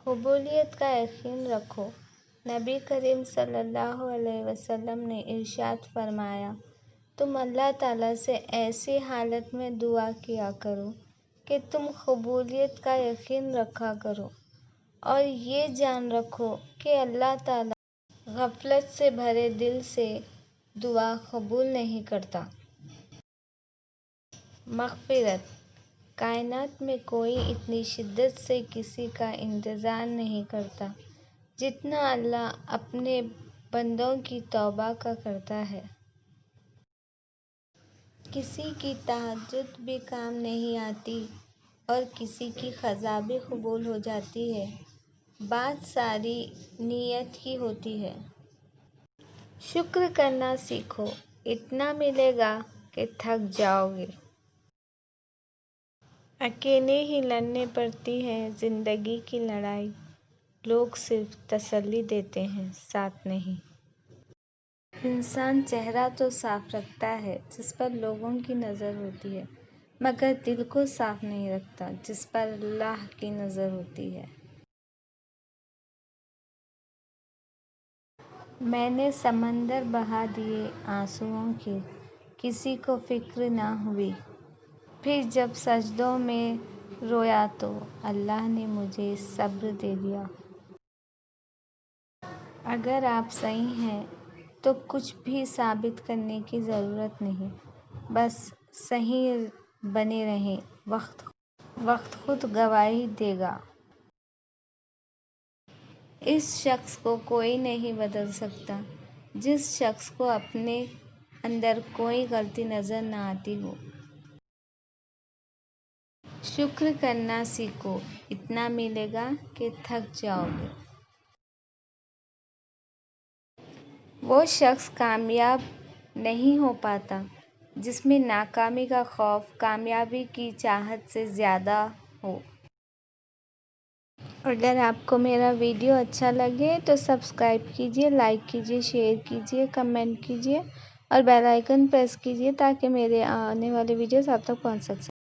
قبولیت کا یقین رکھو۔ نبی کریم صلی اللہ علیہ وسلم نے ارشاد فرمایا، تم اللہ تعالیٰ سے ایسی حالت میں دعا کیا کرو کہ تم قبولیت کا یقین رکھا کرو، اور یہ جان رکھو کہ اللہ تعالیٰ غفلت سے بھرے دل سے دعا قبول نہیں کرتا۔ مغفرت۔ کائنات میں کوئی اتنی شدت سے کسی کا انتظار نہیں کرتا جتنا اللہ اپنے بندوں کی توبہ کا کرتا ہے۔ کسی کی تہجد بھی کام نہیں آتی اور کسی کی قضا بھی قبول ہو جاتی ہے، بات ساری نیت کی ہوتی ہے۔ شکر کرنا سیکھو، اتنا ملے گا کہ تھک جاؤ گے۔ اکیلے ہی لڑنی پڑتی ہے زندگی کی لڑائی، لوگ صرف تسلی دیتے ہیں، ساتھ نہیں۔ انسان چہرہ تو صاف رکھتا ہے جس پر لوگوں کی نظر ہوتی ہے، مگر دل کو صاف نہیں رکھتا جس پر اللہ کی نظر ہوتی ہے۔ میں نے سمندر بہا دیے آنسوؤں کے، کسی کو فکر نہ ہوئی، پھر جب سجدوں میں رویا تو اللہ نے مجھے صبر دے دیا۔ اگر آپ صحیح ہیں تو کچھ بھی ثابت کرنے کی ضرورت نہیں، بس صحیح بنے رہیں، وقت خود گواہی دے گا۔ اس شخص کو کوئی نہیں بدل سکتا جس شخص کو اپنے اندر کوئی غلطی نظر نہ آتی ہو۔ شکر کرنا سیکھو، اتنا ملے گا کہ تھک جاؤ گے۔ وہ شخص کامیاب نہیں ہو پاتا جس میں ناکامی کا خوف کامیابی کی چاہت سے زیادہ ہو۔ اگر آپ کو میرا ویڈیو اچھا لگے تو سبسکرائب کیجیے، لائک کیجیے، شیئر کیجیے، کمنٹ کیجیے اور بیل آئیکن پریس کیجیے تاکہ میرے آنے والے ویڈیوز آپ تک پہنچ سکیں۔